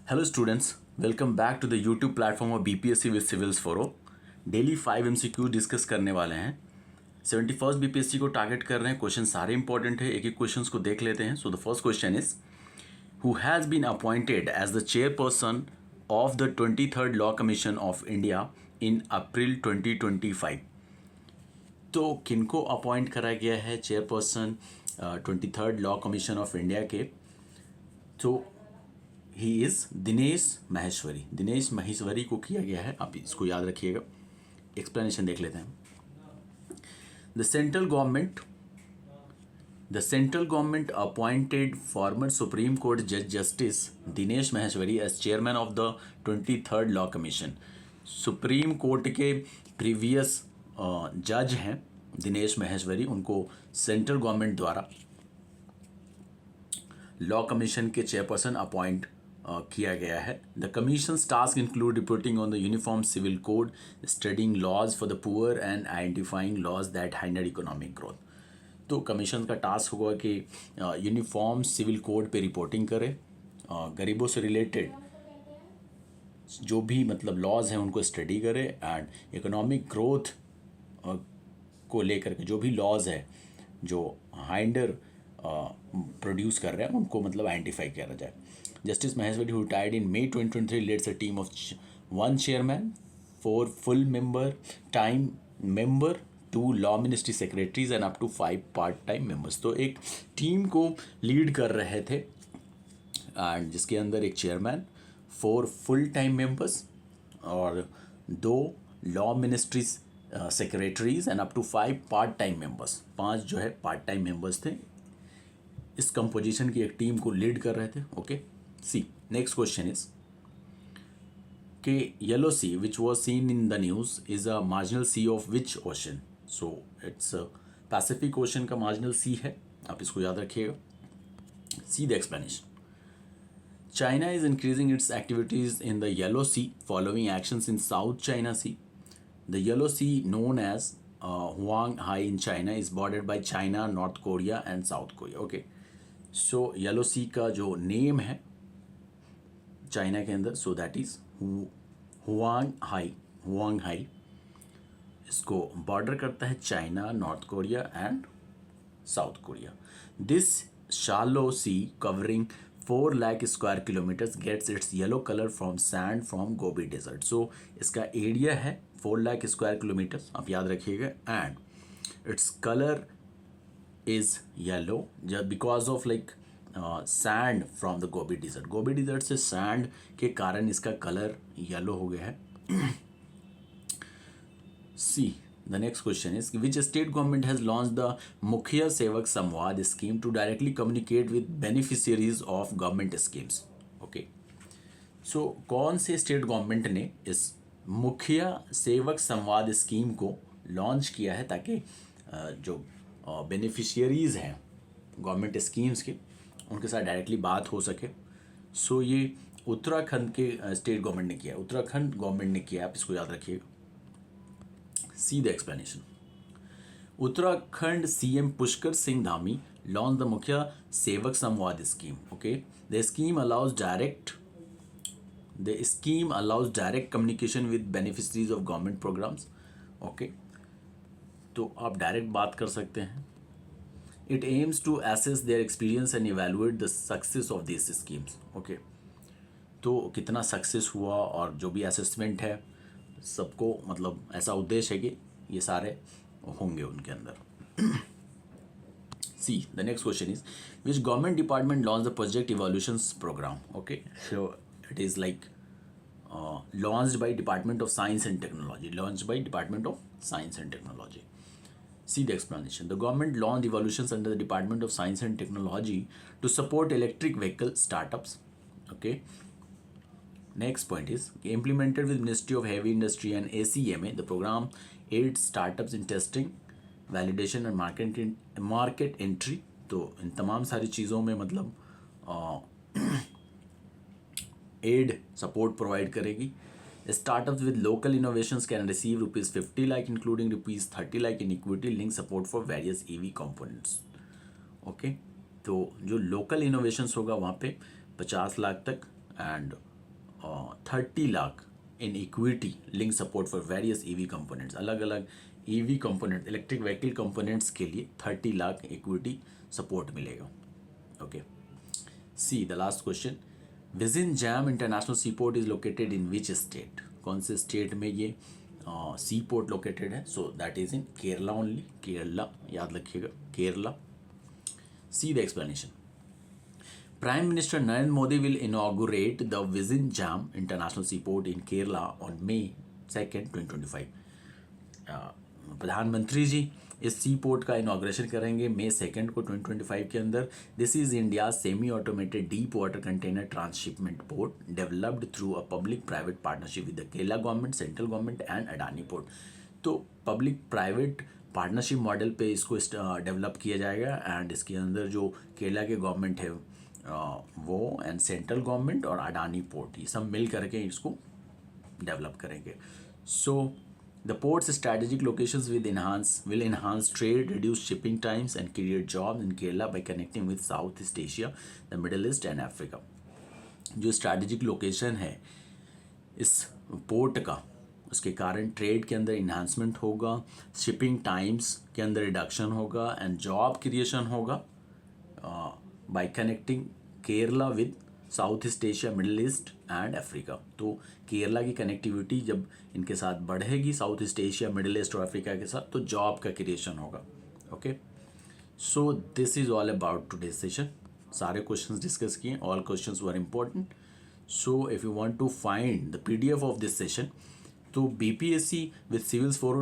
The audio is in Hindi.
Hello students, welcome back to the YouTube platform of BPSC with Civils for All. Daily 5 MCQ discuss करने वाले हैं. 71st BPSC को टारगेट कर रहे हैं. क्वेश्चन सारे इंपॉर्टेंट है, एक एक क्वेश्चंस को देख लेते हैं. So the first question is who has been appointed as the chairperson of the 23rd law commission of India in April 2025. तो किनको अपॉइंट करा गया है chairperson 23rd law commission of India के? तो ही इज़ दिनेश माहेश्वरी. दिनेश माहेश्वरी को किया गया है, आप इसको याद रखिएगा. एक्सप्लेनेशन देख लेते हैं. The central government appointed former supreme court जज justice Dinesh Maheshwari as chairman of the 23rd law commission. Supreme court के प्रीवियस जज हैं दिनेश माहेश्वरी, उनको सेंट्रल गवर्नमेंट द्वारा लॉ कमीशन के चेयरपर्सन अपॉइंट किया गया है. The commissions task include reporting on the uniform civil code, studying laws for the poor and identifying laws that hinder economic growth. तो कमीशन का टास्क होगा कि यूनिफॉर्म सिविल कोड पे रिपोर्टिंग करे, गरीबों से रिलेटेड जो भी मतलब लॉज हैं उनको स्टडी करे, एंड इकोनॉमिक ग्रोथ को लेकर के जो भी लॉज है जो हाइंडर प्रोड्यूस कर रहे हैं उनको मतलब आइडेंटिफाई किया जाए. Justice Maheshwari who retired in May 2023 leads a team of 1 chairman, 4 full time member, 2 law ministry secretaries and up to 5 part-time members. तो एक टीम को लीड कर रहे थे एंड जिसके अंदर एक चेयरमैन, 4 फुल टाइम मेंबर्स और 2 law ministry secretaries and up to 5 part time members. 5 जो है पार्ट टाइम मेंबर्स थे. इस कंपोजिशन की एक टीम को लीड कर रहे थे. Okay, see next question is के yellow sea which was seen in the news is a marginal sea of which ocean. So it's pacific ocean का मार्जिनल सी है, आप इसको याद रखिएगा. See the explanation. China is increasing its activities in the Yellow Sea following actions in South China Sea. The Yellow Sea, known as Huang Hai in China, is bordered by China, North Korea and South Korea. Okay, so Yellow Sea का जो नेम है चाइना के अंदर, so that is Huang Hai. Huang Hai इसको बॉर्डर करता है China, North Korea and South Korea. This shallow sea covering 4 lakh square kilometres gets its yellow colour from sand from Gobi desert. So इसका एरिया है 4 लाख स्क्वायर किलोमीटर्स, आप याद रखिएगा, and its colour is yellow because of like sand from the Gobi desert. Gobi desert से सैंड के कारण इसका कलर येलो हो गया है. सी the next question is which state government has launched the Mukhiya Sevak Samvad scheme to directly communicate with beneficiaries of government schemes. Okay, so कौन से स्टेट गवर्नमेंट ने इस मुखिया सेवक संवाद स्कीम को लॉन्च किया है ताकि जो बेनिफिशियरीज हैं गवर्नमेंट स्कीम्स के उनके साथ डायरेक्टली बात हो सके. सो ये उत्तराखंड के स्टेट गवर्नमेंट ने किया, उत्तराखंड गवर्नमेंट ने किया, आप इसको याद रखिएगा. See the explanation. Uttarakhand CM Pushkar Singh Dhami launched the Mukhya Sevak Samvad scheme. Okay, the scheme allows direct communication with beneficiaries of government programs. Okay, तो आप डायरेक्ट बात कर सकते हैं. It aims to assess their experience and evaluate the success of these schemes. Okay, तो कितना सक्सेस हुआ और जो भी असेसमेंट है सबको मतलब ऐसा उद्देश्य है कि ये सारे होंगे उनके अंदर. See the next question is which government department launch the project evolutions programme. Okay, so it is like launched by department of science and technology. See the explanation. The government launched evolutions under the Department of Science and Technology to support electric vehicle startups. Okay. Next point is implemented with Ministry of Heavy Industry and ACMA. The program aids startups in testing, validation and market entry. तो इन तमाम सारी चीज़ों में मतलब एड सपोर्ट प्रोवाइड करेगी. Startups with local innovations can receive ₹50 lakh including ₹30 lakh in equity link support for various EV components. Okay, तो जो लोकल इनोवेशंस होगा वहाँ पे 50 लाख तक and 30 lakh in equity link support for various EV components. अलग अलग EV component electric vehicle components के लिए 30 लाख इक्विटी सपोर्ट मिलेगा. Okay. See the last question. Vizhinjam international sea port is located in which state. कौन से स्टेट में ये सी पोर्ट लोकेटेड है? So that is in Kerala only. Kerala याद रखिएगा, Kerala. See the explanation. Prime Minister Narendra Modi will inaugurate the Visin Jam International Seaport in Kerala on May 2nd, 2025. प्रधानमंत्री जी इस सी पोर्ट का इनाग्रेशन करेंगे May 2 को 2025 के अंदर. This is India semi automated deep water container transshipment port developed through a public private partnership with the Kerala government, central government and Adani port. तो पब्लिक प्राइवेट पार्टनरशिप मॉडल पे इसको डेवलप किया जाएगा एंड इसके अंदर जो केरला के गवर्नमेंट है वो एंड सेंट्रल गवर्नमेंट और अडानी पोर्ट ये सब मिल करके इसको डेवलप करेंगे. So the ports strategic locations will enhance trade, reduce shipping times and create jobs in Kerala by connecting with Southeast Asia, the Middle East and Africa. जो स्ट्रेटेजिक लोकेशन है इस पोर्ट का, उसके कारण ट्रेड के अंदर इन्हांसमेंट होगा, शिपिंग टाइम्स के अंदर रिडक्शन होगा एंड जॉब क्रिएशन होगा by connecting Kerala with South East Asia, Middle East and Africa. तो केरला की कनेक्टिविटी जब इनके साथ बढ़ेगी South East Asia, Middle East और अफ्रीका के साथ, तो जॉब का क्रिएशन होगा. Okay. So this is all about today session. सारे क्वेश्चंस डिस्कस किए, all questions were important. So if you want to find the PDF of this session, तो BPSC विद सिविल्स 4